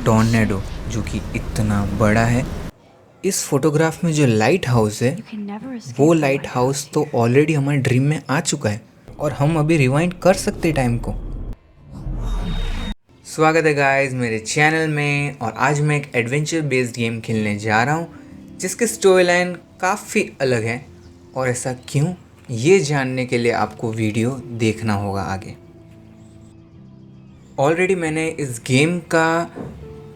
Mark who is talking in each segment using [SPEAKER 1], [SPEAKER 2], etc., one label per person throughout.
[SPEAKER 1] Tornado जो कि इतना बड़ा है। इस फोटोग्राफ में जो लाइट हाउस है वो लाइट हाउस तो ऑलरेडी हमारे ड्रीम में आ चुका है और हम अभी रिवाइंड कर सकते टाइम को। स्वागत है गाइस मेरे चैनल में, और आज मैं एक एडवेंचर बेस्ड गेम खेलने जा रहा हूँ जिसकी स्टोरी लाइन काफ़ी अलग है। और ऐसा क्यों, ये जानने के लिए आपको वीडियो देखना होगा आगे। ऑलरेडी मैंने इस गेम का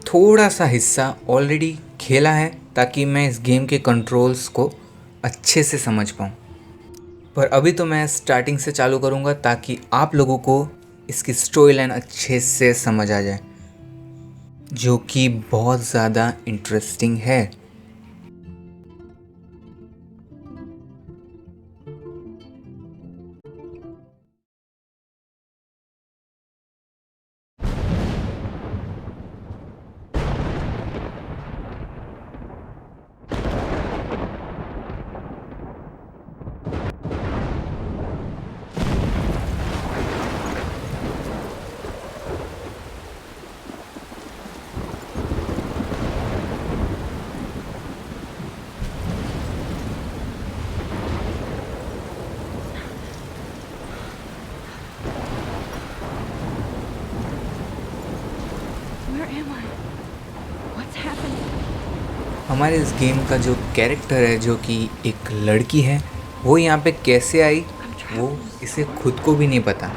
[SPEAKER 1] थोड़ा सा हिस्सा ऑलरेडी खेला है ताकि मैं इस गेम के कंट्रोल्स को अच्छे से समझ पाऊँ, पर अभी तो मैं स्टार्टिंग से चालू करूँगा ताकि आप लोगों को इसकी स्टोरी लाइन अच्छे से समझ आ जाए, जो कि बहुत ज़्यादा इंटरेस्टिंग है। हमारे इस गेम का जो कैरेक्टर है, जो कि एक लड़की है, वो यहाँ पे कैसे आई वो इसे खुद को भी नहीं पता।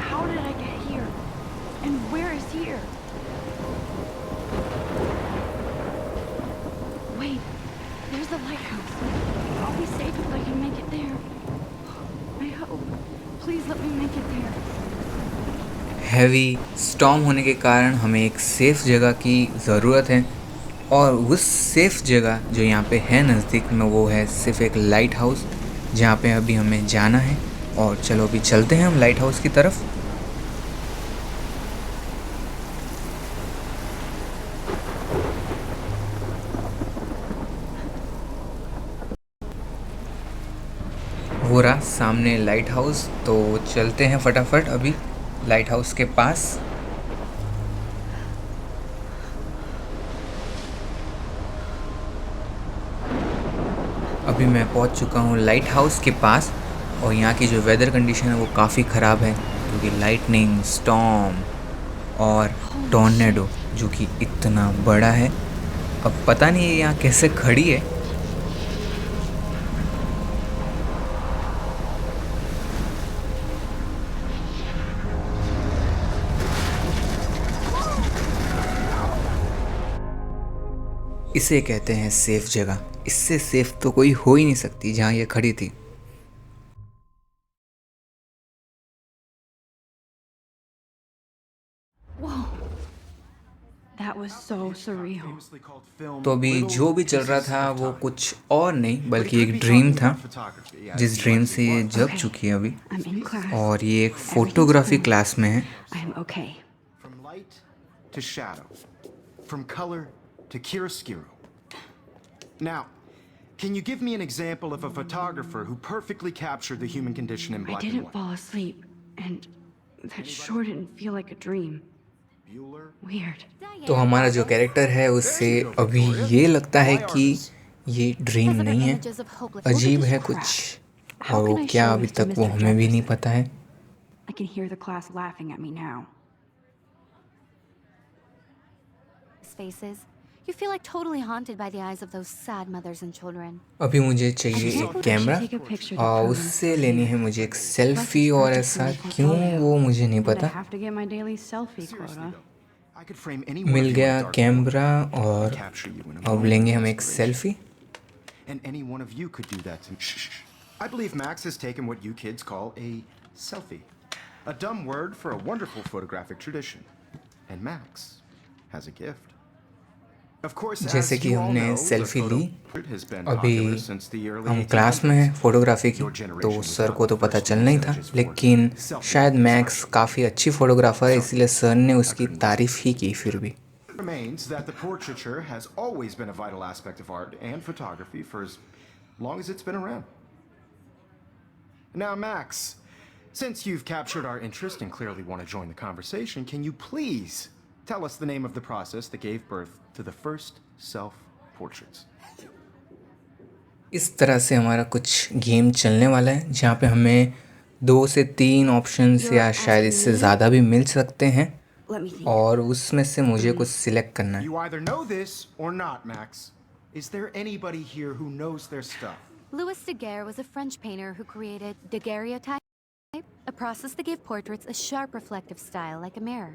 [SPEAKER 1] हैवी स्टॉर्म होने के कारण हमें एक सेफ़ जगह की ज़रूरत है, और उस सेफ़ जगह जो यहाँ पे है नज़दीक में वो है सिर्फ एक लाइट हाउस, जहाँ पे अभी हमें जाना है। और चलो अभी चलते हैं हम लाइट हाउस की तरफ। वो रहा सामने लाइट हाउस, तो चलते हैं फटाफट अभी लाइट हाउस के पास। अभी मैं पहुंच चुका हूं लाइट हाउस के पास, और यहाँ की जो वेदर कंडीशन है वो काफ़ी ख़राब है, क्योंकि लाइटनिंग, स्टॉर्म और टॉर्नेडो जो कि इतना बड़ा है। अब पता नहीं ये यहाँ कैसे खड़ी है। इसे कहते हैं सेफ जगह। इससे सेफ तो कोई हो ही नहीं सकती जहाँ ये खड़ी थी। तो अभी जो भी चल रहा था वो कुछ और नहीं बल्कि एक ड्रीम था, जिस ड्रीम से ये जग चुकी है अभी। और ये एक फोटोग्राफी क्लास में है।
[SPEAKER 2] Now, can you give me an example of a photographer who perfectly captured the human condition in black and white?
[SPEAKER 3] I didn't fall asleep, and that sure didn't feel like a dream. Weird.
[SPEAKER 1] तो हमारा जो character है उससे अभी ये लगता है कि ये ड्रीम नहीं है, अजीब है कुछ, और वो क्या अभी तक वो हमें भी नहीं पता है।
[SPEAKER 3] I can hear the class laughing at me now.
[SPEAKER 4] Faces. You feel like totally haunted by the eyes of those sad mothers and children.
[SPEAKER 1] अभी मुझे चाहिए एक कैमरा, और उससे लेनी है मुझे एक सेल्फी, और ऐसा क्यों वो मुझे नहीं पता। मिल गया कैमरा, और अब लेंगे हम एक selfie.
[SPEAKER 2] And any one of you could do that to me. Shh. I believe Max has taken what you kids call a selfie. A dumb word for a wonderful photographic tradition. And Max has a gift. Of course,
[SPEAKER 1] जैसे कि हमने selfie ली, अभी हम
[SPEAKER 2] हम
[SPEAKER 1] class में हैं photography की, तो सर को तो पता चलना ही था, लेकिन शायद मैक्स काफ़ी अच्छी फ़ोटोग्राफर है, इसलिए सर ने उसकी तारीफ़ ही की फिर भी।
[SPEAKER 2] remains that the portraiture has always been a vital aspect of art and photography for as long as it's been around. Now, Max, since you've captured our interest and clearly want to join the conversation, can you please Tell us the name of the process that gave birth to the first self-portraits.
[SPEAKER 1] इस तरह से हमारा कुछ game चलने वाला है जहाँ पे हमें 2 से 3 ऑप्शंस
[SPEAKER 3] You're
[SPEAKER 1] या शायद
[SPEAKER 3] asking
[SPEAKER 1] इससे
[SPEAKER 3] me?
[SPEAKER 1] ज़्यादा भी मिल सकते हैं
[SPEAKER 3] Let me think.
[SPEAKER 1] और उसमें से मुझे कुछ सिलेक्ट करना है.
[SPEAKER 2] You either know this or not, Max. Is there anybody here who knows their stuff?
[SPEAKER 4] Louis Daguerre was a French painter who created daguerreotype, a process that gave portraits a sharp reflective style like a mirror.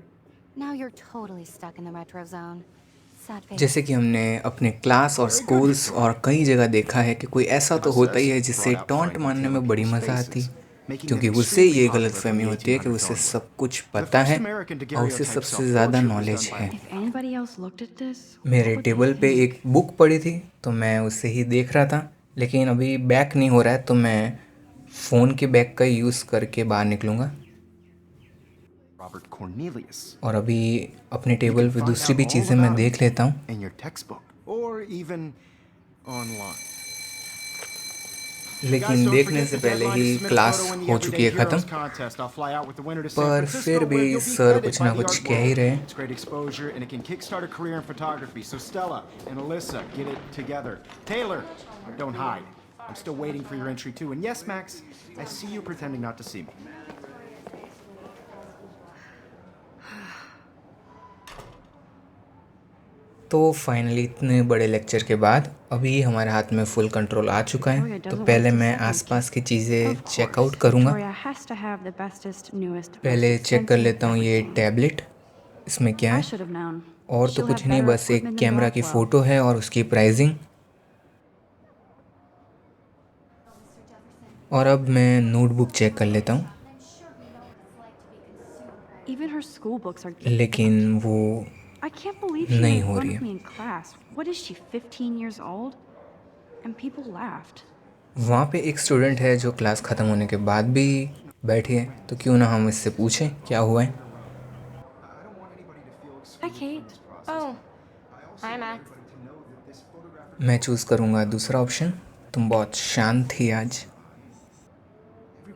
[SPEAKER 4] Now you're totally stuck in the retro zone. Sad face.
[SPEAKER 1] जैसे कि हमने अपने class और schools और कई जगह देखा है कि कोई ऐसा तो होता ही है जिससे टॉन्ट मारने में बड़ी मज़ा आती, क्योंकि उससे ये गलतफहमी होती है कि उसे सब कुछ पता है और उसे सबसे ज़्यादा नॉलेज है.
[SPEAKER 3] If anybody else looked at this,
[SPEAKER 1] मेरे
[SPEAKER 3] what would they
[SPEAKER 1] टेबल पे
[SPEAKER 3] think?
[SPEAKER 1] एक बुक पड़ी थी तो मैं उसे ही देख रहा था, लेकिन अभी बैक नहीं हो रहा है तो मैं फ़ोन के बैक का यूज़ करके बाहर निकलूँगा.
[SPEAKER 2] Robert Cornelius.
[SPEAKER 1] और अभी अपने टेबल पे दूसरी भी चीज़ें मैं देख लेता हूँ.
[SPEAKER 2] In your textbook or even online.
[SPEAKER 1] लेकिन देखने से पहले ही क्लास हो चुकी है ख़त्म, पर फिर भी सर कुछ ना कुछ कह ही रहे हैं.
[SPEAKER 2] It's great exposure and it can kickstart a career in photography. So Stella and Alyssa, get it together. Taylor, don't hide. I'm still waiting for your entry too. And yes, Max, I see you pretending not to see me.
[SPEAKER 1] तो finally इतने बड़े lecture के बाद अभी हमारे हाथ में full control आ चुका है. तो पहले मैं आसपास की चीज़ें चेकआउट करूँगा.
[SPEAKER 3] Victoria has to have the bestest, newest, most
[SPEAKER 1] पहले चेक कर
[SPEAKER 3] expensive
[SPEAKER 1] लेता हूँ ये
[SPEAKER 3] everything.
[SPEAKER 1] टैबलेट, इसमें क्या
[SPEAKER 3] I
[SPEAKER 1] है.
[SPEAKER 3] should have known.
[SPEAKER 1] और तो
[SPEAKER 3] She'll
[SPEAKER 1] कुछ
[SPEAKER 3] have
[SPEAKER 1] नहीं,
[SPEAKER 3] better
[SPEAKER 1] बस एक
[SPEAKER 3] equipment than
[SPEAKER 1] कैमरा की
[SPEAKER 3] Blackwell.
[SPEAKER 1] फ़ोटो है और उसकी प्राइसिंग. और अब मैं नोटबुक चेक कर लेता हूँ,
[SPEAKER 3] Even her school books are getting
[SPEAKER 1] लेकिन वो
[SPEAKER 3] I can't believe she
[SPEAKER 1] नहीं
[SPEAKER 3] made
[SPEAKER 1] हो
[SPEAKER 3] fun
[SPEAKER 1] रही
[SPEAKER 3] of
[SPEAKER 1] है.
[SPEAKER 3] me in class. What is she, 15 years old? And people laughed.
[SPEAKER 1] वहाँ पे एक स्टूडेंट है जो क्लास ख़त्म होने के बाद भी बैठी है, तो क्यों ना हम इससे पूछें क्या हुआ है.
[SPEAKER 3] Hi, Kate.
[SPEAKER 5] Oh, hi, Max.
[SPEAKER 1] मैं चूज़ करूँगा दूसरा ऑप्शन. तुम बहुत शांत थी आज.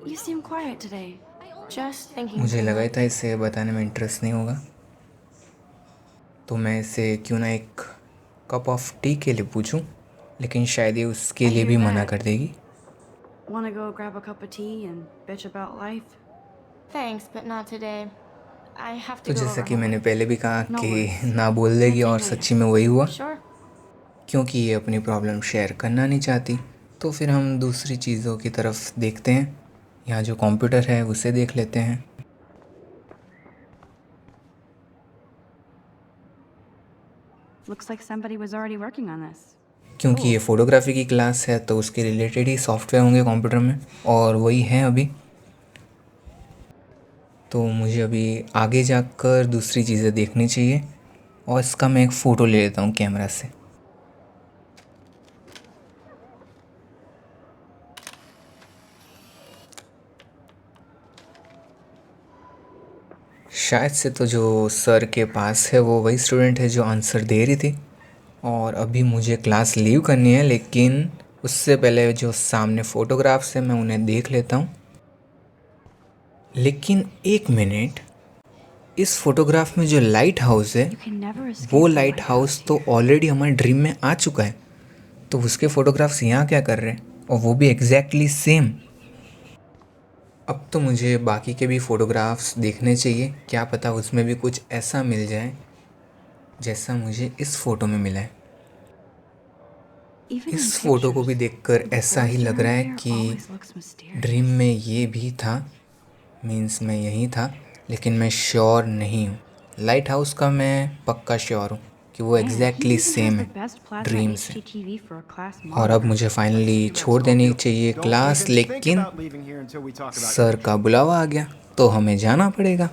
[SPEAKER 3] You seem quiet today.
[SPEAKER 5] Just thinking.
[SPEAKER 1] मुझे
[SPEAKER 5] too
[SPEAKER 1] लगा ही
[SPEAKER 5] much.
[SPEAKER 1] था इसे बताने में इंटरेस्ट नहीं होगा, तो मैं इसे क्यों ना एक कप ऑफ टी के लिए पूछूं, लेकिन शायद ये उसके लिए भी मना कर देगी.
[SPEAKER 3] Want to go grab a cup of tea and bitch about life?
[SPEAKER 5] Thanks, but not today. I have
[SPEAKER 1] तो
[SPEAKER 5] to go
[SPEAKER 1] जैसा
[SPEAKER 5] over
[SPEAKER 1] कि मैंने
[SPEAKER 5] homework.
[SPEAKER 1] पहले भी कहा
[SPEAKER 3] No
[SPEAKER 1] कि
[SPEAKER 3] worries.
[SPEAKER 1] ना बोल देगी, और सच्ची में वही हुआ,
[SPEAKER 5] Sure.
[SPEAKER 1] क्योंकि ये अपनी प्रॉब्लम शेयर करना नहीं चाहती. तो फिर हम दूसरी चीज़ों की तरफ देखते हैं. यहाँ जो कंप्यूटर है उसे देख लेते हैं.
[SPEAKER 3] Looks like somebody was already working on this.
[SPEAKER 1] क्योंकि ये फ़ोटोग्राफी की क्लास है तो उसके रिलेटेड ही सॉफ्टवेयर होंगे कंप्यूटर में, और वही है अभी. तो मुझे अभी आगे जाकर दूसरी चीज़ें देखनी चाहिए, और इसका मैं एक फ़ोटो ले लेता हूँ कैमरा से. शायद से तो जो सर के पास है वो वही स्टूडेंट है जो आंसर दे रही थी, और अभी मुझे क्लास लीव करनी है, लेकिन उससे पहले जो सामने फ़ोटोग्राफ्स हैं मैं उन्हें देख लेता हूँ. लेकिन एक मिनट, इस फोटोग्राफ में जो लाइट हाउस है
[SPEAKER 3] You can never escape
[SPEAKER 1] वो
[SPEAKER 3] the
[SPEAKER 1] लाइट हाउस तो ऑलरेडी हमारे ड्रीम में आ चुका है, तो उसके फ़ोटोग्राफ्स यहाँ क्या कर रहे हैं, और वो भी एग्जैक्टली सेम. अब तो मुझे बाकी के भी फ़ोटोग्राफ्स देखने चाहिए, क्या पता उसमें भी कुछ ऐसा मिल जाए जैसा मुझे इस फ़ोटो में मिला है.
[SPEAKER 3] Even in
[SPEAKER 1] इस फ़ोटो को भी
[SPEAKER 3] pictures,
[SPEAKER 1] देखकर
[SPEAKER 3] the
[SPEAKER 1] ऐसा ही
[SPEAKER 3] voice
[SPEAKER 1] लग रहा है
[SPEAKER 3] narrator
[SPEAKER 1] कि
[SPEAKER 3] always looks mysterious.
[SPEAKER 1] ड्रीम में ये भी था, मीन्स मैं यहीं था, लेकिन मैं श्योर नहीं हूँ. लाइट हाउस का मैं पक्का श्योर हूँ कि वो
[SPEAKER 3] Man, he
[SPEAKER 1] exactly
[SPEAKER 3] even
[SPEAKER 1] same
[SPEAKER 3] has
[SPEAKER 1] है
[SPEAKER 3] the best plasma
[SPEAKER 1] ड्रीम से.
[SPEAKER 3] HDTV for a class
[SPEAKER 1] और अब
[SPEAKER 3] monitor.
[SPEAKER 1] मुझे फाइनली छोड़ देनी चाहिए
[SPEAKER 2] Don't
[SPEAKER 1] क्लास,
[SPEAKER 2] even think
[SPEAKER 1] लेकिन
[SPEAKER 2] about leaving here until we talk about
[SPEAKER 1] sir का बुलावा आ गया तो हमें जाना पड़ेगा.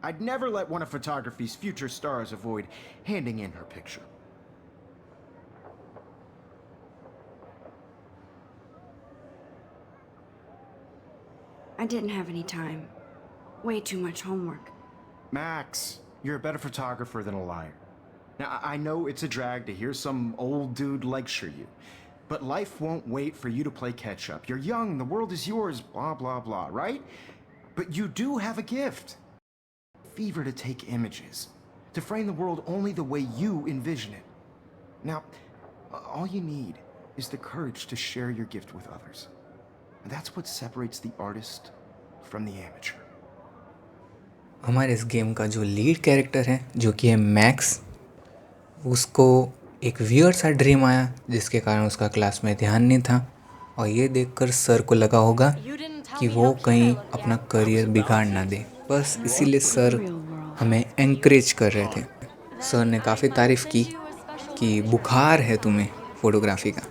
[SPEAKER 2] I'd never let one of photography's future stars avoid handing in her picture.
[SPEAKER 3] I didn't have any time. Way too much homework.
[SPEAKER 2] Max, you're a better photographer than a liar. Now, I know it's a drag to hear some old dude lecture you, but life won't wait for you to play catch up. You're young, the world is yours, blah, blah, blah, right? But you do have a gift. fever to take images, to frame the world only the way you envision it. Now, all you need is the courage to share your gift with others. And that's what separates the artist from the amateur.
[SPEAKER 1] हमारे इस game का जो lead character है जो कि है max, उसको एक वियर्ड सा ड्रीम आया जिसके कारण उसका क्लास में ध्यान नहीं था, और ये देखकर सर को लगा होगा कि वो कहीं अपना करियर बिगाड़ ना दे, बस इसीलिए सर हमें एनकरेज कर रहे थे। सर ने काफ़ी तारीफ़ की कि बुखार है तुम्हें फ़ोटोग्राफी का,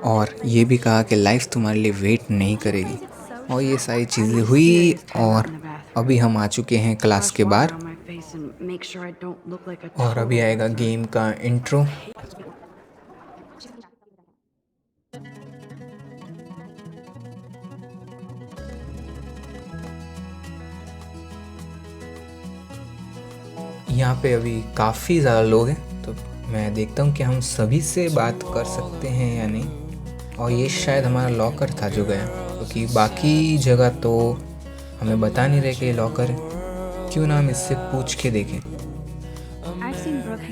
[SPEAKER 1] और ये भी कहा कि लाइफ तुम्हारे लिए वेट नहीं करेगी, और ये सारी चीज़ें हुई। और अभी हम आ चुके हैं क्लास के बाहर, और अभी आएगा गेम का इंट्रो। यहाँ पे अभी काफ़ी ज़्यादा लोग हैं, तो मैं देखता हूँ कि हम सभी से बात कर सकते हैं या नहीं। और ये शायद हमारा लॉकर था जो गया, क्योंकि बाकी जगह तो हमें बता नहीं रहे कि ये लॉकर है। क्यों ना हम इससे पूछ के देखें,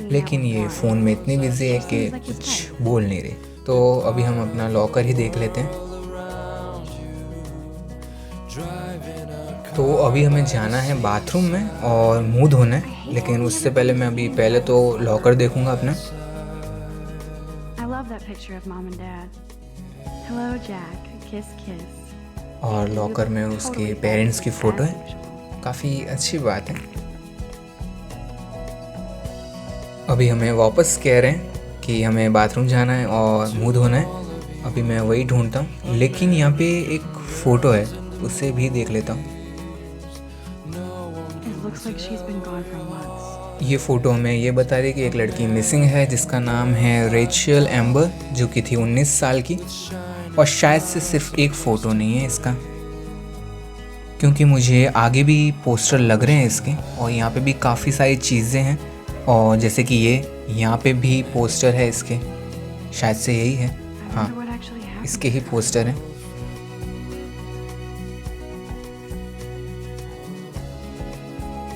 [SPEAKER 1] लेकिन ये फ़ोन में इतनी बिजी है कि कुछ बोल नहीं रहे। तो अभी हम अपना लॉकर ही देख लेते हैं। तो अभी हमें जाना है बाथरूम में और मुंह धोना है, लेकिन उससे पहले मैं अभी पहले तो लॉकर देखूंगा अपना। और लॉकर में उसके पेरेंट्स की फ़ोटो है, काफ़ी अच्छी बात है। अभी हमें वापस कह रहे हैं कि हमें बाथरूम जाना है और मुंह धोना है। अभी मैं वही ढूंढता हूँ, लेकिन यहाँ पे एक फ़ोटो है, उसे भी देख लेता हूँ। ये फ़ोटो हमें ये बता रही है कि एक लड़की मिसिंग है जिसका नाम है रेचल एम्बर, जो कि थी 19 साल की। और शायद से सिर्फ एक फ़ोटो नहीं है इसका, क्योंकि मुझे आगे भी पोस्टर लग रहे हैं इसके, और यहाँ पे भी काफ़ी सारी चीज़ें हैं। और जैसे कि ये यहाँ पे भी पोस्टर है इसके, शायद से यही है, हाँ इसके ही पोस्टर हैं।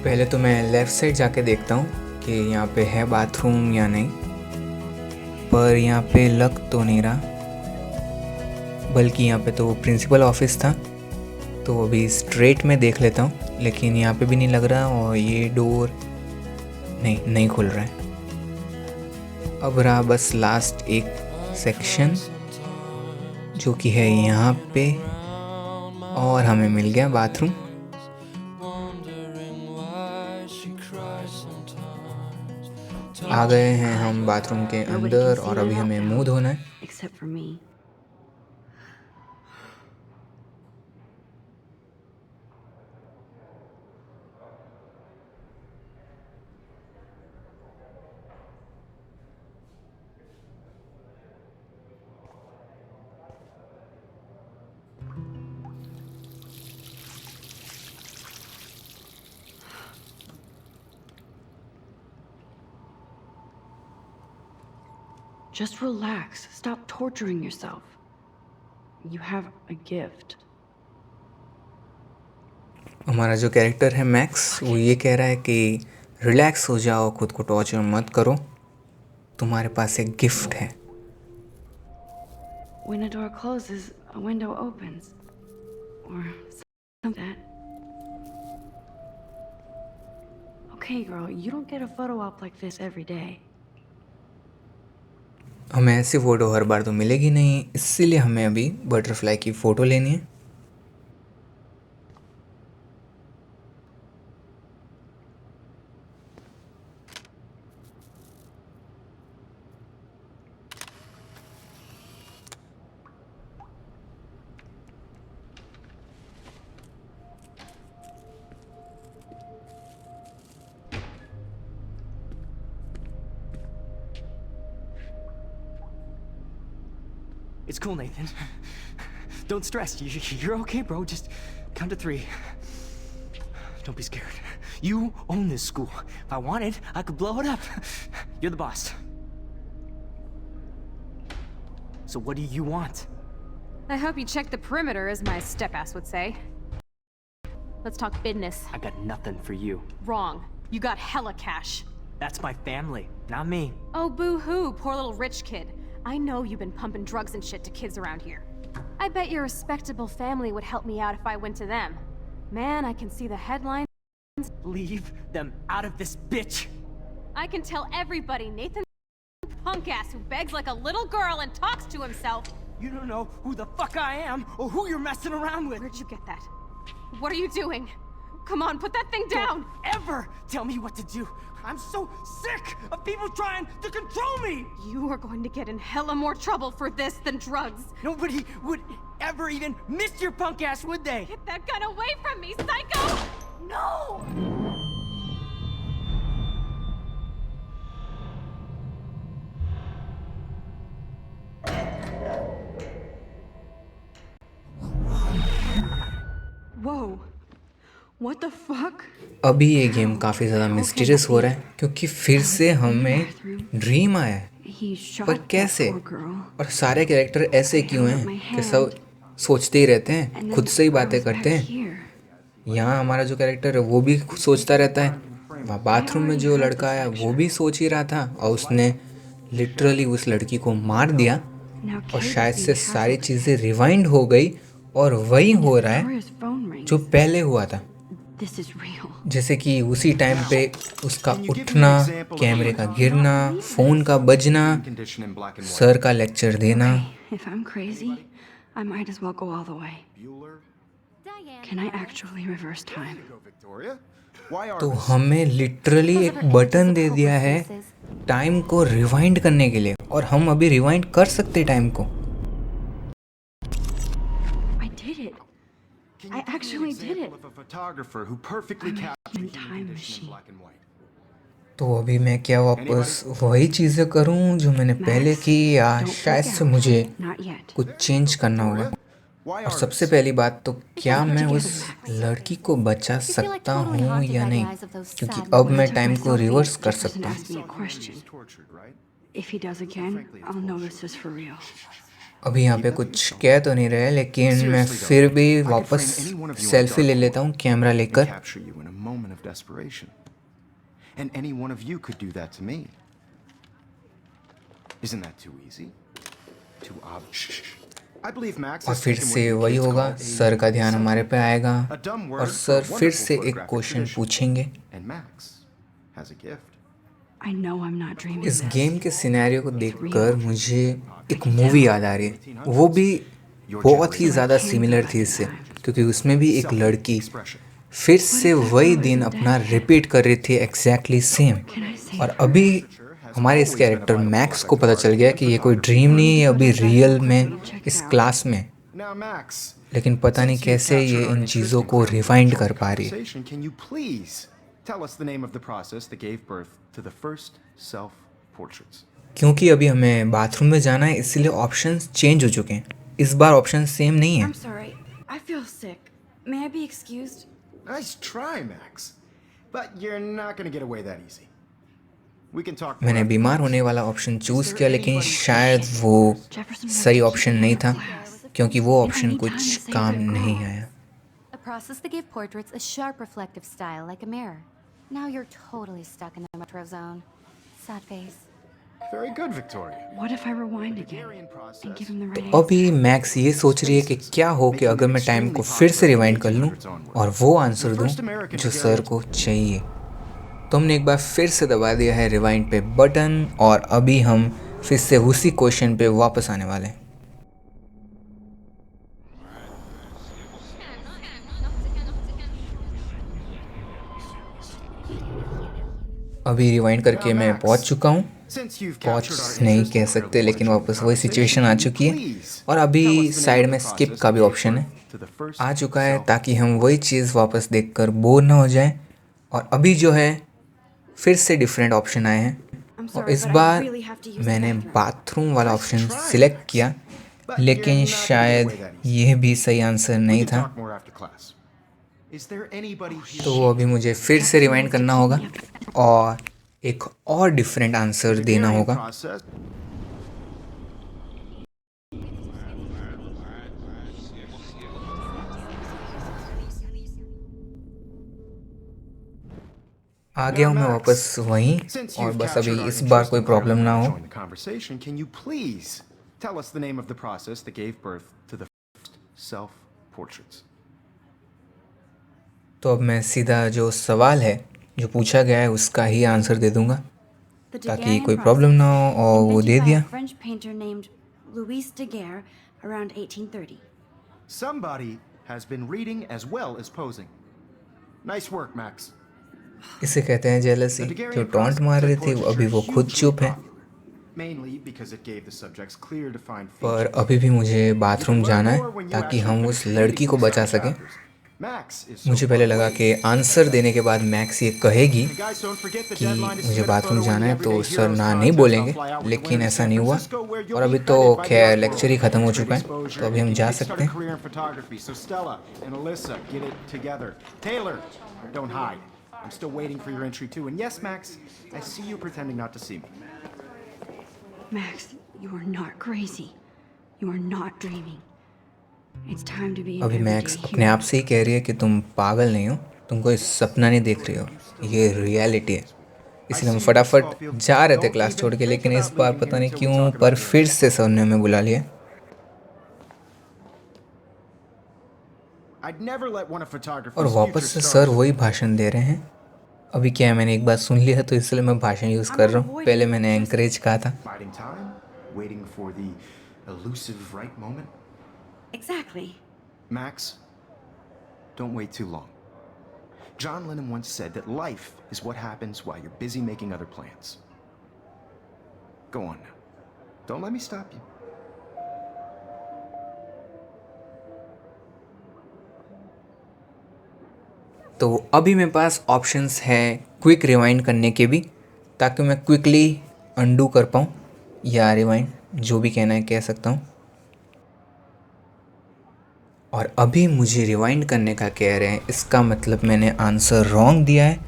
[SPEAKER 1] पहले तो मैं लेफ़्ट साइड जाके देखता हूँ कि यहाँ पे है बाथरूम या नहीं, पर यहाँ पे लग तो नहीं रहा, बल्कि यहाँ पे तो प्रिंसिपल ऑफिस था। तो अभी स्ट्रेट में देख लेता हूँ, लेकिन यहाँ पे भी नहीं लग रहा, और ये डोर नहीं खुल रहा है। अब रहा बस लास्ट एक सेक्शन जो कि है यहाँ पे, और हमें मिल गया बाथरूम। आ गए हैं हम बाथरूम के अंदर, और अभी हमें मुंह धोना है।
[SPEAKER 3] Just relax. Stop torturing yourself. You have a gift.
[SPEAKER 1] हमारा जो कैरेक्टर है मैक्स, वो ये कह रहा है कि रिलैक्स हो जाओ, खुद को टॉर्चर मत करो, तुम्हारे पास एक गिफ्ट है।
[SPEAKER 3] When a door closes, a window opens. Or something like that. Okay, girl, you don't get a photo op like this every day.
[SPEAKER 1] हमें ऐसी फ़ोटो हर बार तो मिलेगी नहीं, इसीलिए हमें अभी बटरफ्लाई की फ़ोटो लेनी है।
[SPEAKER 6] It's cool, Nathan. Don't stress. You're okay, bro. Just count to 3. Don't be scared. You own this school. If I wanted, I could blow it up. You're the boss. So what do you want?
[SPEAKER 7] I hope you check the perimeter, as my step-ass would say. Let's talk business.
[SPEAKER 6] I got nothing for you.
[SPEAKER 7] Wrong. You got hella cash.
[SPEAKER 6] That's my family, not me.
[SPEAKER 7] Oh, boo-hoo, poor little rich kid. I know you've been pumping drugs and shit to kids around here. I bet your respectable family would help me out if I went to them. Man, I can see the headlines.
[SPEAKER 6] Leave them out of this bitch.
[SPEAKER 7] I can tell everybody Nathan punk ass who begs like a little girl and talks to himself.
[SPEAKER 6] You don't know who the fuck I am or who you're messing around with.
[SPEAKER 7] Where'd you get that? What are you doing? Come on, put that thing down!
[SPEAKER 6] Don't ever tell me what to do. I'm so sick of people trying to control me.
[SPEAKER 7] You are going to get in hella more trouble for this than drugs.
[SPEAKER 6] Nobody would ever even miss your punk ass, would they?
[SPEAKER 7] Get that gun away from me, psycho! No!
[SPEAKER 3] Whoa. What the fuck?
[SPEAKER 1] अभी ये game काफ़ी ज़्यादा mysterious हो रहा है क्योंकि फिर से हमें ड्रीम आया है।
[SPEAKER 3] He shot
[SPEAKER 1] पर
[SPEAKER 3] that
[SPEAKER 1] कैसे?
[SPEAKER 3] poor girl.
[SPEAKER 1] और सारे कैरेक्टर ऐसे क्यों हैं कि सब सोचते ही रहते हैं,
[SPEAKER 3] And
[SPEAKER 1] खुद
[SPEAKER 3] then
[SPEAKER 1] से ही
[SPEAKER 3] I
[SPEAKER 1] बातें
[SPEAKER 3] was back
[SPEAKER 1] करते हैं।
[SPEAKER 3] here.
[SPEAKER 1] यहाँ हमारा जो कैरेक्टर है वो भी सोचता रहता है। वहाँ बाथरूम में जो लड़का आया वो भी सोच ही रहा था और उसने लिटरली उस लड़की को मार दिया
[SPEAKER 3] Now
[SPEAKER 1] और
[SPEAKER 3] Kate
[SPEAKER 1] शायद
[SPEAKER 3] is
[SPEAKER 1] से
[SPEAKER 3] being
[SPEAKER 1] सारी
[SPEAKER 3] hassled.
[SPEAKER 1] चीज़ें रिवाइंड हो गई और वही हो रहा है
[SPEAKER 3] Victoria's phone rings.
[SPEAKER 1] जो पहले हुआ था।
[SPEAKER 3] This is real.
[SPEAKER 1] जैसे कि उसी टाइम पे उसका उठना, कैमरे का गिरना, फ़ोन का बजना,
[SPEAKER 2] Condition in black and white.
[SPEAKER 1] Sir का लेक्चर देना।
[SPEAKER 3] If I'm crazy, I might as well go all the way.
[SPEAKER 2] Bueller?
[SPEAKER 4] Diane.
[SPEAKER 3] Can I actually reverse time?
[SPEAKER 2] Go, Victoria. Why are
[SPEAKER 1] तो हमें लिटरली एक button दे दिया है time को rewind करने के लिए और हम अभी रिवाइंड कर सकते टाइम को।
[SPEAKER 3] I did it. I actually did it.
[SPEAKER 2] of a photographer who perfectly
[SPEAKER 3] I'm a
[SPEAKER 2] captured
[SPEAKER 3] human
[SPEAKER 2] the
[SPEAKER 3] time
[SPEAKER 2] condition in
[SPEAKER 3] machine.
[SPEAKER 2] black and white.
[SPEAKER 1] तो अभी मैं क्या वापस वही चीज़ें करूं जो मैंने पहले
[SPEAKER 3] Max,
[SPEAKER 1] की या
[SPEAKER 3] don't
[SPEAKER 1] शायद
[SPEAKER 3] freak
[SPEAKER 1] से
[SPEAKER 3] out.
[SPEAKER 1] मुझे
[SPEAKER 3] Not yet.
[SPEAKER 1] कुछ चेंज करना होगा।
[SPEAKER 2] Why
[SPEAKER 1] और
[SPEAKER 2] are
[SPEAKER 1] सबसे पहली बात तो क्या मैं उस लड़की को बचा सकता हूँ या नहीं, क्योंकि अब मैं टाइम को रिवर्स कर सकता हूँ।
[SPEAKER 3] Ask me a question.
[SPEAKER 2] tortured, right?
[SPEAKER 3] If he does again, I'll know this is for real.
[SPEAKER 1] अभी यहाँ पे कुछ कह तो नहीं रहे लेकिन मैं फिर भी वापस सेल्फी ले लेता हूँ कैमरा लेकर।
[SPEAKER 2] Capture you in a moment of desperation. And any one of you could do that to me. Isn't that too easy? Too obvious. I believe Max
[SPEAKER 1] और
[SPEAKER 2] has
[SPEAKER 1] फिर
[SPEAKER 2] taken
[SPEAKER 1] से
[SPEAKER 2] what you
[SPEAKER 1] वही
[SPEAKER 2] kids
[SPEAKER 1] होगा,
[SPEAKER 2] call a
[SPEAKER 1] sir का ध्यान हमारे पे आएगा
[SPEAKER 2] A dumb
[SPEAKER 1] और
[SPEAKER 2] word
[SPEAKER 1] सर
[SPEAKER 2] for a
[SPEAKER 1] फिर
[SPEAKER 2] wonderful
[SPEAKER 1] से एक
[SPEAKER 2] photographic
[SPEAKER 1] क्वेश्चन
[SPEAKER 2] tradition.
[SPEAKER 1] पूछेंगे।
[SPEAKER 2] And Max has a gift.
[SPEAKER 3] I know I'm not dreaming
[SPEAKER 1] इस
[SPEAKER 3] this.
[SPEAKER 1] गेम के सिनेरियो को देखकर मुझे एक मूवी याद आ रही है, वो भी बहुत ही ज़्यादा सिमिलर थी इससे, क्योंकि उसमें भी एक लड़की फिर से वही दिन अपना रिपीट कर रही थी एग्जैक्टली सेम। और अभी हमारे इस कैरेक्टर मैक्स को पता चल गया कि ये कोई ड्रीम नहीं है, अभी रियल में इस क्लास में,
[SPEAKER 2] Now, Max,
[SPEAKER 1] लेकिन पता नहीं
[SPEAKER 2] since you've
[SPEAKER 1] कैसे ये
[SPEAKER 2] captured our
[SPEAKER 1] इन चीज़ों
[SPEAKER 2] interesting
[SPEAKER 1] को
[SPEAKER 2] part of
[SPEAKER 1] रिवाइंड
[SPEAKER 2] the
[SPEAKER 1] कर पा रही है।
[SPEAKER 2] conversation, can you please tell us the name of the process that gave birth to the first self-portraits?
[SPEAKER 1] क्योंकि अभी हमें बाथरूम में जाना है इसलिए ऑप्शंस चेंज हो चुके हैं, इस बार ऑप्शन सेम नहीं है।
[SPEAKER 3] I'm sorry. I feel sick. May I be excused?
[SPEAKER 2] Nice try, Max. But you're not going to get away that easy. We can talk more
[SPEAKER 1] मैंने
[SPEAKER 2] after
[SPEAKER 1] बीमार
[SPEAKER 2] class.
[SPEAKER 1] होने वाला ऑप्शन चूज़ किया लेकिन शायद वो सही ऑप्शन नहीं था, क्योंकि वो ऑप्शन कुछ काम नहीं आया।
[SPEAKER 4] A process that gave portraits a sharp reflective style like a mirror. Now you're totally stuck in the retro zone. Sad face.
[SPEAKER 2] Very good, Victoria.
[SPEAKER 3] What if I rewind again
[SPEAKER 2] Hungarian process.
[SPEAKER 3] and give him the right
[SPEAKER 1] अभी max ये सोच रही है कि क्या हो कि अगर मैं टाइम को फिर से रिवाइंड कर लूँ और वो आंसर दूँ जो सर को चाहिए। तो हमने एक बार फिर से दबा दिया है रिवाइंड पे बटन और अभी हम फिर से उसी क्वेश्चन पे वापस आने वाले हैं। अभी रिवाइंड करके मैं पहुंच चुका हूं।
[SPEAKER 2] Since you've captured
[SPEAKER 1] पहुंच
[SPEAKER 2] our
[SPEAKER 1] नहीं
[SPEAKER 2] interest
[SPEAKER 1] कह
[SPEAKER 2] in
[SPEAKER 1] सकते
[SPEAKER 2] early
[SPEAKER 1] लेकिन
[SPEAKER 2] portrait
[SPEAKER 1] वापस वही सिचुएशन आ चुकी है
[SPEAKER 2] please
[SPEAKER 1] और
[SPEAKER 2] tell us
[SPEAKER 1] अभी
[SPEAKER 2] the name
[SPEAKER 1] साइड
[SPEAKER 2] of
[SPEAKER 1] में
[SPEAKER 2] the
[SPEAKER 1] स्किप
[SPEAKER 2] process
[SPEAKER 1] का भी
[SPEAKER 2] that
[SPEAKER 1] ऑप्शन है
[SPEAKER 2] gave birth to the first
[SPEAKER 1] आ चुका है
[SPEAKER 2] self-
[SPEAKER 1] ताकि हम वही चीज़ वापस देखकर बोर ना हो जाए। और अभी जो है फिर से डिफरेंट ऑप्शन आए हैं
[SPEAKER 3] I'm
[SPEAKER 1] और
[SPEAKER 3] sorry,
[SPEAKER 1] इस
[SPEAKER 3] but I
[SPEAKER 1] bar
[SPEAKER 3] really have to use the
[SPEAKER 1] मैंने
[SPEAKER 3] bathroom.
[SPEAKER 1] बाथरूम वाला ऑप्शन सिलेक्ट किया, लेकिन शायद यह भी सही आंसर
[SPEAKER 2] We
[SPEAKER 1] नहीं
[SPEAKER 2] can
[SPEAKER 1] था।
[SPEAKER 2] talk more after class. Is there anybody here?
[SPEAKER 1] तो अभी मुझे फिर से रिवाइंड करना होगा और एक और डिफरेंट आंसर देना
[SPEAKER 2] Hungarian
[SPEAKER 1] होगा।
[SPEAKER 2] process.
[SPEAKER 1] आ गया हूँ मैं वापस वहीं,
[SPEAKER 2] Since
[SPEAKER 1] और
[SPEAKER 2] you've
[SPEAKER 1] बस अभी
[SPEAKER 2] captured our
[SPEAKER 1] इस बार
[SPEAKER 2] interest
[SPEAKER 1] कोई
[SPEAKER 2] and
[SPEAKER 1] प्रॉब्लम
[SPEAKER 2] clearly
[SPEAKER 1] ना
[SPEAKER 2] want
[SPEAKER 1] हो।
[SPEAKER 2] to join the conversation, can you please tell us the name of the process that gave birth to the first self-portraits?
[SPEAKER 1] तो अब मैं सीधा जो सवाल है जो पूछा गया है उसका ही आंसर दे दूंगा,
[SPEAKER 3] The
[SPEAKER 1] ताकि
[SPEAKER 3] Daguerrean
[SPEAKER 1] कोई प्रॉब्लम ना हो,
[SPEAKER 3] process,
[SPEAKER 1] और वो दे
[SPEAKER 3] invented by
[SPEAKER 1] दिया।
[SPEAKER 3] a French painter named Louis Daguerre around 1830.
[SPEAKER 2] Somebody has been reading as well as posing. Nice work, Max.
[SPEAKER 1] इसे कहते हैं जेलसी।
[SPEAKER 2] The
[SPEAKER 1] जो
[SPEAKER 2] Daguerrean
[SPEAKER 1] टॉन्ट
[SPEAKER 2] process
[SPEAKER 1] मार रहे
[SPEAKER 2] led
[SPEAKER 1] थे अभी वो
[SPEAKER 2] portraiture
[SPEAKER 1] खुद
[SPEAKER 2] hugely
[SPEAKER 1] चुप है।
[SPEAKER 2] popular, mainly because it gave the subjects clear defined
[SPEAKER 1] पर
[SPEAKER 2] features.
[SPEAKER 1] अभी भी मुझे बाथरूम
[SPEAKER 2] You can learn
[SPEAKER 1] जाना
[SPEAKER 2] more
[SPEAKER 1] है
[SPEAKER 2] when you
[SPEAKER 1] ताकि
[SPEAKER 2] actually
[SPEAKER 1] हम
[SPEAKER 2] finish
[SPEAKER 1] उस लड़की को
[SPEAKER 2] reading these
[SPEAKER 1] बचा
[SPEAKER 2] seven
[SPEAKER 1] सकें।
[SPEAKER 2] chapters. Max is so
[SPEAKER 1] मुझे पहले
[SPEAKER 2] far
[SPEAKER 1] लगा
[SPEAKER 2] away
[SPEAKER 1] कि
[SPEAKER 2] from
[SPEAKER 1] आंसर
[SPEAKER 2] success.
[SPEAKER 1] देने के बाद मैक्स ये कहेगी
[SPEAKER 2] Hey guys, don't forget the
[SPEAKER 1] कि
[SPEAKER 2] deadline to
[SPEAKER 1] मुझे
[SPEAKER 2] submit a
[SPEAKER 1] bathroom
[SPEAKER 2] photo in
[SPEAKER 1] जाना
[SPEAKER 2] the
[SPEAKER 1] है, तो
[SPEAKER 2] Everyday
[SPEAKER 1] सर
[SPEAKER 2] Heroes
[SPEAKER 1] ना नहीं
[SPEAKER 2] contest.
[SPEAKER 1] बोलेंगे,
[SPEAKER 2] I'll fly out with the
[SPEAKER 1] लेकिन
[SPEAKER 2] winners to
[SPEAKER 1] ऐसा
[SPEAKER 2] San
[SPEAKER 1] नहीं हुआ।
[SPEAKER 2] Francisco, where you'll
[SPEAKER 1] और
[SPEAKER 2] be
[SPEAKER 1] अभी तो
[SPEAKER 2] feted by the
[SPEAKER 1] खैर
[SPEAKER 2] art
[SPEAKER 1] लेक्चर ही
[SPEAKER 2] world.
[SPEAKER 1] ख़त्म हो
[SPEAKER 2] Trade
[SPEAKER 1] चुका है,
[SPEAKER 2] exposure
[SPEAKER 1] तो अभी
[SPEAKER 2] and
[SPEAKER 1] हम
[SPEAKER 2] you
[SPEAKER 1] जा
[SPEAKER 2] can
[SPEAKER 1] सकते
[SPEAKER 2] kickstart a
[SPEAKER 1] हैं।
[SPEAKER 2] career in photography. So Stella and Alyssa, get it together. Taylor, don't hide. I'm still waiting for your entry too. And yes, Max, I see you pretending not to see me.
[SPEAKER 3] Max, you are not crazy. You are not dreaming. It's time to be an
[SPEAKER 1] अभी
[SPEAKER 3] everyday
[SPEAKER 1] max अपने
[SPEAKER 3] hero.
[SPEAKER 1] आप से ही कह रही है कि तुम पागल नहीं हो, तुम कोई सपना नहीं देख रही हो, ये रियलिटी है। इसलिए हम फटाफट जा रहे थे क्लास छोड़ के, लेकिन इस बार पता नहीं क्यों पर फिर से सर ने हमें बुला लिया।
[SPEAKER 2] I'd never let one of
[SPEAKER 1] और
[SPEAKER 2] photography's
[SPEAKER 1] वापस
[SPEAKER 2] future
[SPEAKER 1] से सर
[SPEAKER 2] stars.
[SPEAKER 1] वही भाषण दे रहे हैं। अभी क्या है, मैंने एक बार सुन लिया तो इसलिए मैं भाषण यूज़ कर रहा हूँ, पहले मैंने एंकरेज कहा था।
[SPEAKER 2] Biding time, waiting for the elusive right moment.
[SPEAKER 3] Exactly.
[SPEAKER 2] Max, don't wait too long. John Lennon once said that life is what happens while you're busy making other plans. Go on now. Don't let me stop you.
[SPEAKER 1] तो अभी मेरे पास options है quick rewind करने के भी, ताकि मैं quickly undo कर पाऊँ, या रिवाइंड, जो भी कहना है कह सकता हूँ। और अभी मुझे रिवाइंड करने का कह रहे हैं, इसका मतलब मैंने आंसर रॉन्ग दिया है,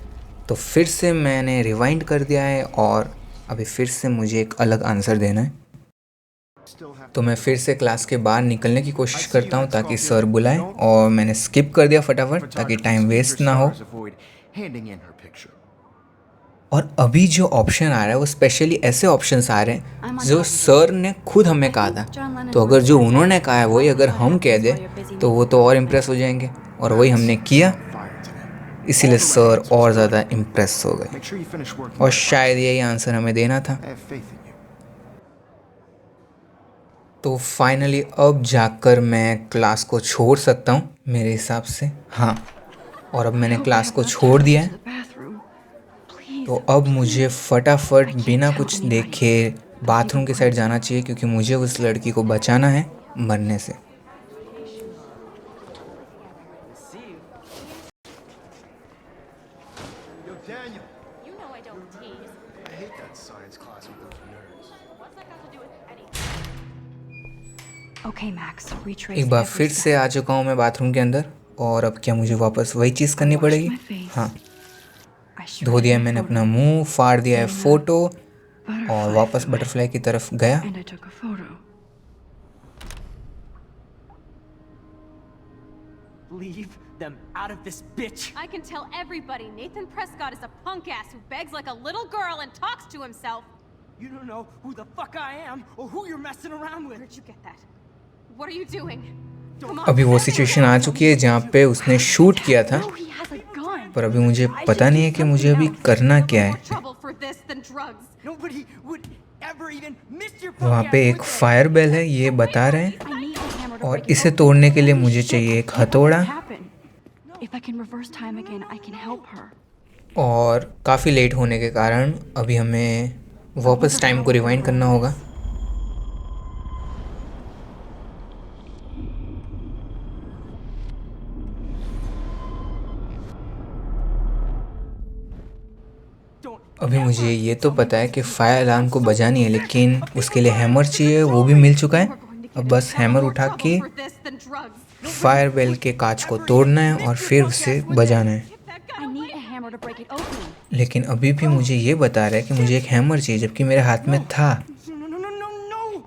[SPEAKER 1] तो फिर से मैंने रिवाइंड कर दिया है और अभी फिर से मुझे एक अलग आंसर देना है। तो मैं फिर से क्लास के बाहर निकलने की कोशिश करता हूँ ताकि सर बुलाएं, और मैंने स्किप कर दिया फटाफट ताकि टाइम वेस्ट ना हो।
[SPEAKER 2] Handing in her picture.
[SPEAKER 1] और अभी जो ऑप्शन आ रहा है वो स्पेशली ऐसे ऑप्शंस आ रहे हैं जो सर ने खुद हमें कहा था, तो अगर जो उन्होंने कहा है वही अगर हम कह दें तो वो तो और इम्प्रेस हो जाएंगे, और वही हमने किया, इसीलिए सर और ज़्यादा इम्प्रेस हो गए,
[SPEAKER 2] Make sure you finish working.
[SPEAKER 1] और शायद यही आंसर हमें देना था।
[SPEAKER 2] I have faith in you.
[SPEAKER 1] तो फाइनली अब जाकर मैं क्लास को छोड़ सकता हूँ मेरे हिसाब से, हाँ। और अब मैंने क्लास को छोड़ दिया है,
[SPEAKER 3] To the bathroom. Please.
[SPEAKER 1] तो अब मुझे फटाफट बिना कुछ देखे बाथरूम की साइड जाना चाहिए, क्योंकि मुझे उस लड़की को बचाना है मरने से।
[SPEAKER 2] Yo, Daniel.
[SPEAKER 7] You know I don't tease.
[SPEAKER 2] I hate that science class with those nerds.
[SPEAKER 7] What's that got to do with anything?
[SPEAKER 3] Okay, Max. Retrace
[SPEAKER 1] एक बार
[SPEAKER 3] every
[SPEAKER 1] फिर
[SPEAKER 3] step.
[SPEAKER 1] से आ चुका हूँ मैं बाथरूम के अंदर, और अब क्या मुझे वापस वही चीज़ करनी पड़ेगी? हाँ,
[SPEAKER 3] I
[SPEAKER 1] धो
[SPEAKER 3] shredded
[SPEAKER 1] दिया
[SPEAKER 3] my
[SPEAKER 1] मैंने
[SPEAKER 3] photo,
[SPEAKER 1] अपना मुंह, फाड़ दिया है फ़ोटो, और
[SPEAKER 3] butterfly
[SPEAKER 1] वापस
[SPEAKER 3] through it,
[SPEAKER 1] बटरफ्लाई की तरफ गया।
[SPEAKER 3] and I took a photo.
[SPEAKER 6] Leave them out of this bitch.
[SPEAKER 7] I can tell everybody Nathan Prescott is a punk ass who begs like a little girl and talks to himself.
[SPEAKER 6] You don't know who the fuck I am or who you're messing around with.
[SPEAKER 7] Where'd you get that? What are you doing? Come on.
[SPEAKER 1] अभी वो situation आ चुकी है जहाँ पे उसने shoot किया था,
[SPEAKER 3] No, he has a gun.
[SPEAKER 1] पर अभी मुझे पता नहीं है कि मुझे अभी करना क्या
[SPEAKER 7] More
[SPEAKER 1] है।
[SPEAKER 7] trouble for this than drugs.
[SPEAKER 6] Nobody would ever even miss your
[SPEAKER 1] वहाँ
[SPEAKER 6] punk
[SPEAKER 1] पे
[SPEAKER 6] ass,
[SPEAKER 1] एक
[SPEAKER 6] would they?
[SPEAKER 1] फायर बेल है, ये बता रहे हैं,
[SPEAKER 3] I need a hammer to
[SPEAKER 1] और
[SPEAKER 3] break it
[SPEAKER 1] इसे
[SPEAKER 3] open.
[SPEAKER 1] तोड़ने के लिए मुझे
[SPEAKER 3] Holy
[SPEAKER 1] चाहिए
[SPEAKER 3] shit,
[SPEAKER 1] एक
[SPEAKER 3] what
[SPEAKER 1] हथौड़ा,
[SPEAKER 3] happened? If I can reverse time again, I can help her.
[SPEAKER 1] और काफ़ी लेट होने के कारण अभी हमें वापस टाइम को रिवाइंड करना होगा।
[SPEAKER 6] Don't
[SPEAKER 1] अभी मुझे ये तो पता है कि फायर अलार्म को बजानी है, लेकिन उसके लिए हैमर चाहिए, वो भी मिल चुका है। अब बस हैमर उठा के
[SPEAKER 7] For this than drugs.
[SPEAKER 1] Fire bell के कांच को तोड़ना है और फिर उसे बजाना है।
[SPEAKER 7] Get that
[SPEAKER 3] I
[SPEAKER 7] gun
[SPEAKER 3] need a hammer to break it open.
[SPEAKER 1] लेकिन अभी भी मुझे ये बता रहा है कि मुझे एक हैमर चाहिए, जबकि मेरे हाथ में था।
[SPEAKER 6] no.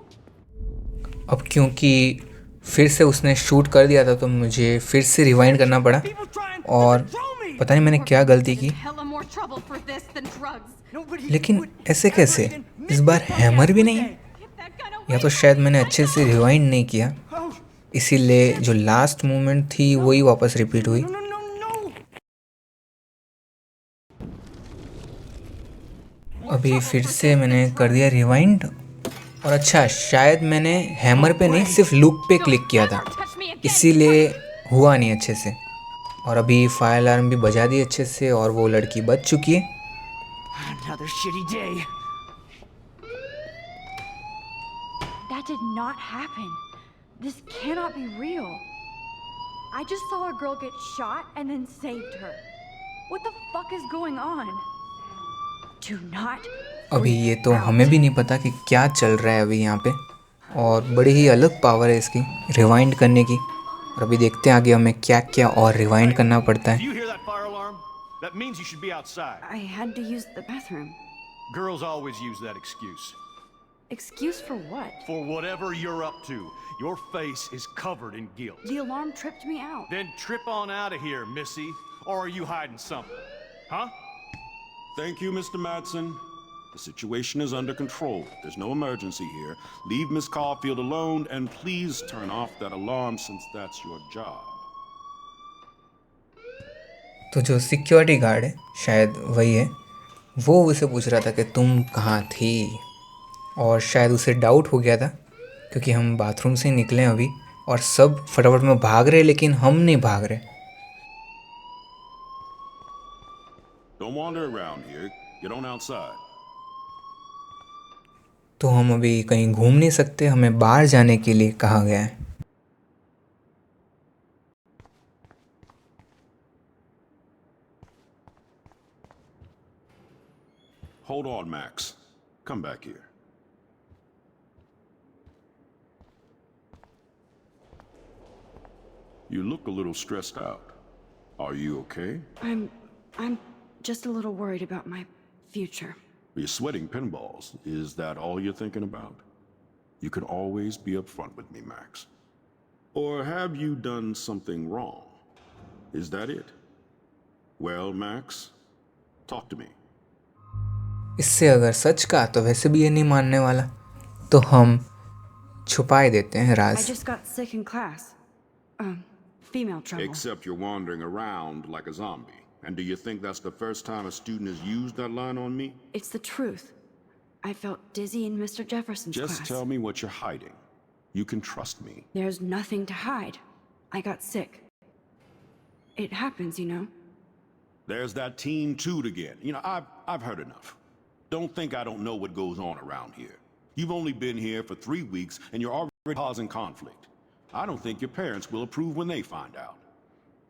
[SPEAKER 1] अब क्योंकि फिर से उसने शूट कर दिया था तो मुझे फिर से रिवाइंड करना पड़ा,
[SPEAKER 6] People trying
[SPEAKER 1] और
[SPEAKER 6] to control me.
[SPEAKER 1] पता नहीं मैंने क्या गलती की,
[SPEAKER 7] hella more trouble for this than drugs.
[SPEAKER 6] Nobody
[SPEAKER 1] लेकिन
[SPEAKER 6] would
[SPEAKER 1] ऐसे
[SPEAKER 6] ever
[SPEAKER 1] कैसे?
[SPEAKER 6] even
[SPEAKER 1] इस
[SPEAKER 6] miss
[SPEAKER 1] bar
[SPEAKER 6] the
[SPEAKER 1] hammer
[SPEAKER 6] podcast,
[SPEAKER 1] भी
[SPEAKER 6] would
[SPEAKER 1] नहीं है?
[SPEAKER 6] they?
[SPEAKER 7] Get that gun
[SPEAKER 1] या
[SPEAKER 7] away
[SPEAKER 1] तो शायद मैंने अच्छे से रिवाइंड नहीं किया,
[SPEAKER 6] Oh,
[SPEAKER 1] इसीलिए जो लास्ट मोमेंट थी वही वापस रिपीट हुई।
[SPEAKER 6] no, no, no!
[SPEAKER 1] अभी फिर से मैंने कर दिया रिवाइंड, और अच्छा शायद मैंने हैमर पे नहीं सिर्फ लूप पे क्लिक किया था,
[SPEAKER 7] touch me again.
[SPEAKER 1] इसीलिए हुआ नहीं अच्छे से। और अभी फायर अलार्म भी बजा दी अच्छे से और वो लड़की बच चुकी है।
[SPEAKER 6] Another shitty day.
[SPEAKER 3] That did not happen. This cannot be real. I just saw a girl get shot and then saved her. What the fuck is going on? Do not.
[SPEAKER 1] अभी ये तो हमें भी नहीं पता कि क्या चल रहा है अभी यहाँ पे, और बड़ी ही अलग पावर है इसकी रिवाइंड करने की। और अभी देखते हैं आगे हमें क्या क्या और रिवाइंड करना पड़ता
[SPEAKER 8] Do
[SPEAKER 1] है।
[SPEAKER 8] you hear that fire alarm? That means you should be outside.
[SPEAKER 3] I had to use the bathroom.
[SPEAKER 8] Girls always use that excuse.
[SPEAKER 3] Excuse for what?
[SPEAKER 8] For whatever you're up to, your face is covered in guilt.
[SPEAKER 3] The alarm tripped me out.
[SPEAKER 8] Then trip on out of here, Missy. Or are you hiding something? Huh?
[SPEAKER 9] Thank you, Mr. Madsen. The situation is under control. There's no emergency here. Leave Miss Caulfield alone and please turn off that alarm since that's your job.
[SPEAKER 1] तो जो security guard है शायद वही है, वो उसे पूछ रहा था कि तुम कहाँ थी, और शायद उसे डाउट हो गया था क्योंकि हम बाथरूम से निकले अभी और सब फटाफट में भाग रहे, लेकिन हम नहीं भाग रहे।
[SPEAKER 9] Don't wander around here. Get on outside.
[SPEAKER 1] तो हम अभी कहीं घूम नहीं सकते, हमें बाहर जाने के लिए कहा गया है।
[SPEAKER 9] Hold on, Max. Come back here. You look a little stressed out. Are you okay?
[SPEAKER 3] I'm just a little worried about my future.
[SPEAKER 9] You're sweating pinballs. Is that all you're thinking about? You can always be upfront with me, Max. Or have you done something wrong? Is that it? Well, Max, talk to me.
[SPEAKER 1] इससे अगर सच का तो वैसे भी ये नहीं मानने वाला, तो हम छुपाए देते हैं
[SPEAKER 3] I
[SPEAKER 1] Raj.
[SPEAKER 3] just got sick in class. Female trouble.
[SPEAKER 9] Except you're wandering around like a zombie. And do you think that's the first time a student has used that line on me?
[SPEAKER 3] It's the truth. I felt dizzy in Mr. Jefferson's
[SPEAKER 9] Just
[SPEAKER 3] class.
[SPEAKER 9] tell me what you're hiding. You can trust me.
[SPEAKER 3] There's nothing to hide. I got sick. It happens, you know.
[SPEAKER 9] There's that teen toot again. You know, I've heard enough. Don't think I don't know what goes on around here. You've only been here for 3 weeks and you're already causing conflict. I don't think your parents will approve when they find out.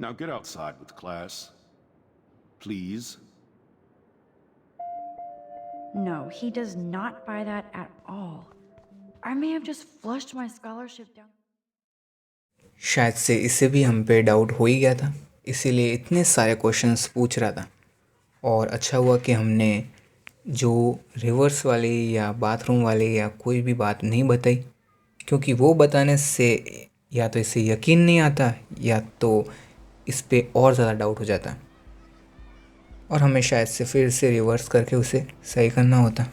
[SPEAKER 9] Now get outside with class. Please.
[SPEAKER 3] No, he does not buy that at all. I may have just flushed my scholarship down.
[SPEAKER 1] शायद से इसे भी हम पे doubt हो ही गया था, इसीलिए इतने सारे क्वेश्चंस पूछ रहा था। और अच्छा हुआ कि हमने जो रिवर्स वाली या बाथरूम वाली या कोई भी बात नहीं बताई, क्योंकि वो बताने से या तो इसे यकीन नहीं आता या तो इस पे और ज़्यादा डाउट हो जाता, और हमें शायद से फिर से रिवर्स करके उसे सही करना होता।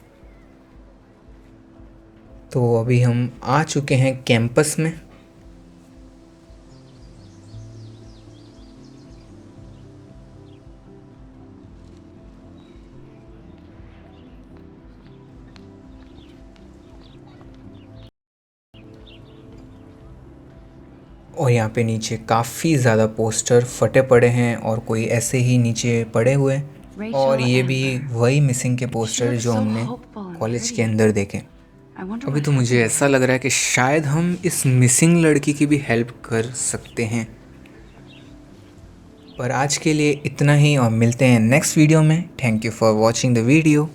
[SPEAKER 1] तो अभी हम आ चुके हैं कैंपस में। और यहाँ पे नीचे काफ़ी ज़्यादा पोस्टर फटे पड़े हैं और कोई ऐसे ही नीचे पड़े हुए हैं, और ये भी वही मिसिंग के पोस्टर जो हमने कॉलेज के अंदर देखे। अभी तो मुझे ऐसा लग रहा है कि शायद हम इस मिसिंग लड़की की भी हेल्प कर सकते हैं। पर आज के लिए इतना ही और मिलते हैं नेक्स्ट वीडियो में। Thank you for watching the video.